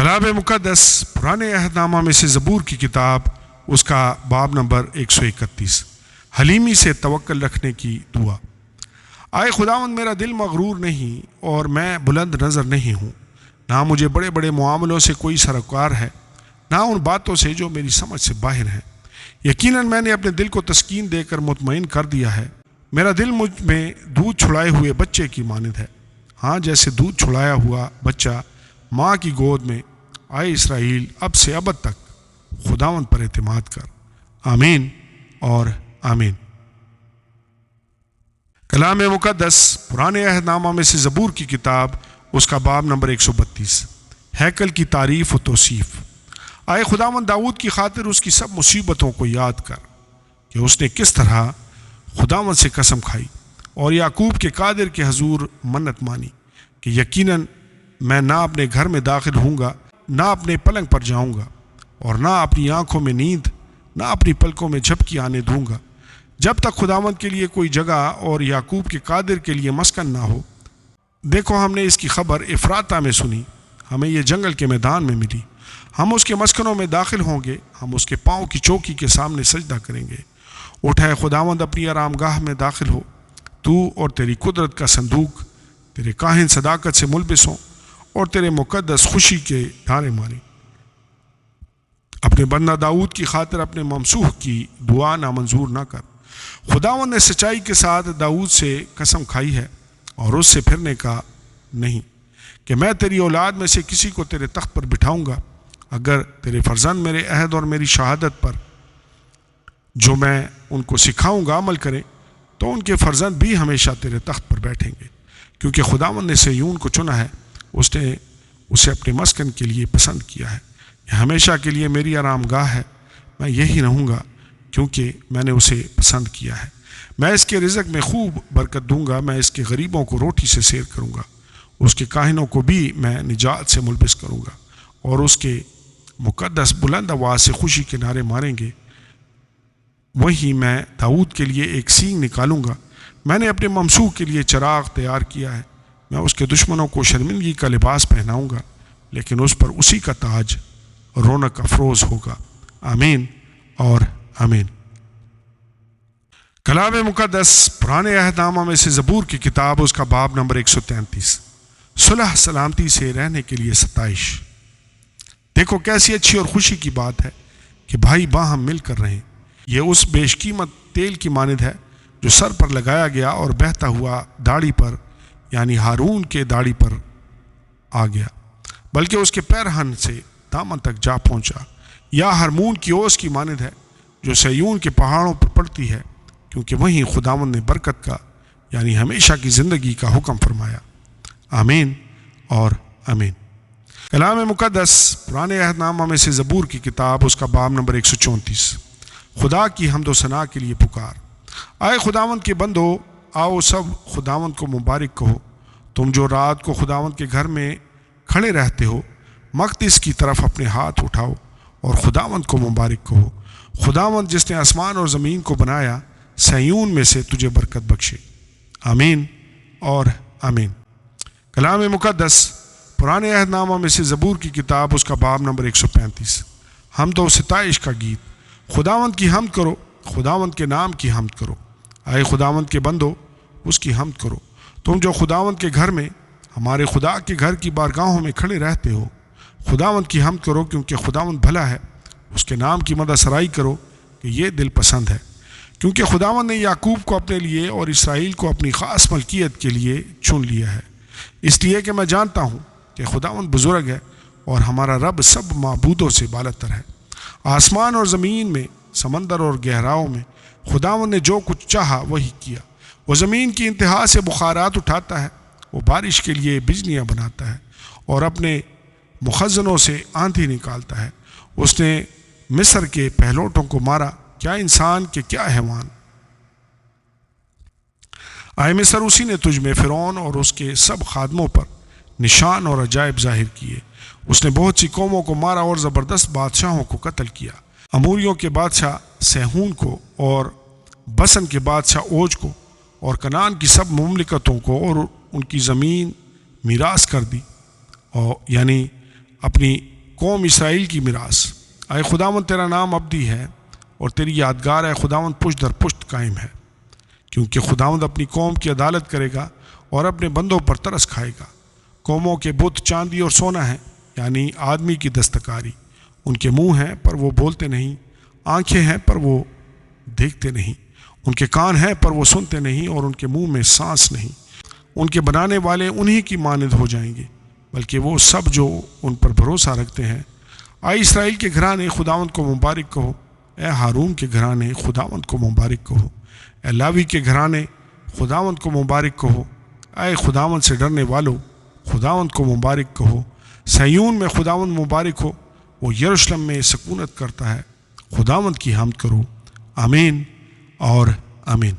کلام مقدس پرانے عہد نامہ میں سے زبور کی کتاب، اس کا باب نمبر 131، حلیمی سے توکل رکھنے کی دعا۔ آئے خداوند، میرا دل مغرور نہیں اور میں بلند نظر نہیں ہوں، نہ مجھے بڑے بڑے معاملوں سے کوئی سروکار ہے، نہ ان باتوں سے جو میری سمجھ سے باہر ہیں۔ یقیناً میں نے اپنے دل کو تسکین دے کر مطمئن کر دیا ہے، میرا دل مجھ میں دودھ چھڑائے ہوئے بچے کی مانند ہے، ہاں جیسے دودھ چھڑایا ہوا بچہ ماں کی گود میں۔ آئے اسرائیل، اب سے ابد تک خداوند پر اعتماد کر۔ آمین اور آمین۔ کلام مقدس پرانے عہد نامہ میں سے زبور کی کتاب، اس کا باب نمبر 132، ہیکل کی تعریف و توصیف۔ آئے خداوند، داؤد کی خاطر اس کی سب مصیبتوں کو یاد کر کہ اس نے کس طرح خداوند سے قسم کھائی اور یعقوب کے قادر کے حضور منت مانی کہ یقیناً میں نہ اپنے گھر میں داخل ہوں گا، نہ اپنے پلنگ پر جاؤں گا، اور نہ اپنی آنکھوں میں نیند، نہ اپنی پلکوں میں جھپکی آنے دوں گا، جب تک خداوند کے لیے کوئی جگہ اور یعقوب کے قادر کے لیے مسکن نہ ہو۔ دیکھو، ہم نے اس کی خبر افراطہ میں سنی، ہمیں یہ جنگل کے میدان میں ملی۔ ہم اس کے مسکنوں میں داخل ہوں گے، ہم اس کے پاؤں کی چوکی کے سامنے سجدہ کریں گے۔ اٹھائے خداوند، اپنی آرام گاہ میں داخل ہو، تو اور تیری قدرت کا صندوق، تیرے کاہن صداقت سے ملبس ہوں اور تیرے مقدس خوشی کے ڈھارے ماریں۔ اپنے بندہ داؤد کی خاطر اپنے ممسوح کی دعا نامنظور نہ کر۔ خداوند نے سچائی کے ساتھ داؤد سے قسم کھائی ہے اور اس سے پھرنے کا نہیں کہ میں تیری اولاد میں سے کسی کو تیرے تخت پر بٹھاؤں گا۔ اگر تیرے فرزند میرے عہد اور میری شہادت پر جو میں ان کو سکھاؤں گا عمل کریں، تو ان کے فرزند بھی ہمیشہ تیرے تخت پر بیٹھیں گے، کیونکہ خداوند نے صہیون کو چنا ہے، اس نے اسے اپنے مسکن کے لیے پسند کیا ہے۔ یہ ہمیشہ کے لیے میری آرام گاہ ہے، میں یہی رہوں گا کیونکہ میں نے اسے پسند کیا ہے۔ میں اس کے رزق میں خوب برکت دوں گا، میں اس کے غریبوں کو روٹی سے سیر کروں گا، اس کے کاہنوں کو بھی میں نجات سے ملبس کروں گا، اور اس کے مقدس بلند آواز سے خوشی کے نعرے ماریں گے۔ وہی میں داؤد کے لیے ایک سینگ نکالوں گا، میں نے اپنے ممسوح کے لیے چراغ تیار کیا ہے۔ میں اس کے دشمنوں کو شرمندگی کا لباس پہناؤں گا، لیکن اس پر اسی کا تاج رونق افروز ہوگا۔ آمین اور آمین۔ کلام مقدس پرانے عہد نامہ میں سے زبور کی کتاب، اس کا باب نمبر 133، صلح سلامتی سے رہنے کے لیے ستائش۔ دیکھو، کیسی اچھی اور خوشی کی بات ہے کہ بھائی باہم مل کر رہیں۔ یہ اس بیش قیمت تیل کی مانند ہے جو سر پر لگایا گیا اور بہتا ہوا داڑھی پر، یعنی ہارون کے داڑھی پر آ گیا، بلکہ اس کے پیرہن سے دامن تک جا پہنچا۔ یا ہرمون کی اوس کی مانند ہے جو صہیون کے پہاڑوں پر پڑتی ہے، کیونکہ وہیں خداوند نے برکت کا، یعنی ہمیشہ کی زندگی کا حکم فرمایا۔ آمین اور آمین۔ کلام مقدس پرانے عہد نامہ میں سے زبور کی کتاب، اس کا باب نمبر 134، خدا کی حمد و ثنا کے لیے پکار۔ آئے خداوند کے بندو، آؤ سب خداوند کو مبارک کہو، تم جو رات کو خداوند کے گھر میں کھڑے رہتے ہو، مقدس کی طرف اپنے ہاتھ اٹھاؤ اور خداوند کو مبارک کہو۔ خداوند جس نے آسمان اور زمین کو بنایا، صہیون میں سے تجھے برکت بخشے۔ آمین اور آمین۔ کلام مقدس پرانے عہد نامہ میں سے زبور کی کتاب، اس کا باب نمبر 135، حمد و ستائش کا گیت۔ خداوند کی حمد کرو، خداوند کے نام کی حمد کرو۔ آئے خداوند کے بندو، اس کی حمد کرو، تم جو خداوند کے گھر میں، ہمارے خدا کے گھر کی بارگاہوں میں کھڑے رہتے ہو۔ خداوند کی حمد کرو، کیونکہ خداوند بھلا ہے، اس کے نام کی مدح سرائی کرو کہ یہ دل پسند ہے۔ کیونکہ خداوند نے یعقوب کو اپنے لیے اور اسرائیل کو اپنی خاص ملکیت کے لیے چن لیا ہے۔ اس لیے کہ میں جانتا ہوں کہ خداوند بزرگ ہے اور ہمارا رب سب معبودوں سے بالاتر ہے۔ آسمان اور زمین میں، سمندر اور گہراؤں میں خداوند نے جو کچھ چاہا وہی کیا۔ وہ زمین کی انتہا سے بخارات اٹھاتا ہے، وہ بارش کے لیے بجلیاں بناتا ہے اور اپنے مخزنوں سے آندھی نکالتا ہے۔ اس نے مصر کے پہلوٹوں کو مارا، کیا انسان کہ کیا حیوان۔ آئے مصر، اسی نے تجھ میں فرعون اور اس کے سب خادموں پر نشان اور عجائب ظاہر کیے۔ اس نے بہت سی قوموں کو مارا اور زبردست بادشاہوں کو قتل کیا، اموریوں کے بادشاہ سیہون کو اور بسن کے بادشاہ اوج کو اور کنعان کی سب مملکتوں کو، اور ان کی زمین میراث کر دی، اور یعنی اپنی قوم اسرائیل کی میراث۔ اے خداوند تیرا نام ابدی ہے اور تیری یادگار اے خداوند پشت در پشت قائم ہے، کیونکہ خداوند اپنی قوم کی عدالت کرے گا اور اپنے بندوں پر ترس کھائے گا۔ قوموں کے بت چاندی اور سونا ہیں، یعنی آدمی کی دستکاری۔ ان کے منہ ہیں پر وہ بولتے نہیں، آنکھیں ہیں پر وہ دیکھتے نہیں، ان کے کان ہیں پر وہ سنتے نہیں، اور ان کے منہ میں سانس نہیں۔ ان کے بنانے والے انہی کی مانند ہو جائیں گے، بلکہ وہ سب جو ان پر بھروسہ رکھتے ہیں۔ اے اسرائیل کے گھرانے خداوند کو مبارک کہو، اے ہارون کے گھرانے خداوند کو مبارک کہو، اے لاوی کے گھرانے خداوند کو مبارک کہو، اے خداوند سے ڈرنے والو خداوند کو مبارک کہو۔ سیون میں خداوند مبارک ہو، وہ یروشلم میں سکونت کرتا ہے، خداوند کی حمد کرو۔ آمین اور آمین۔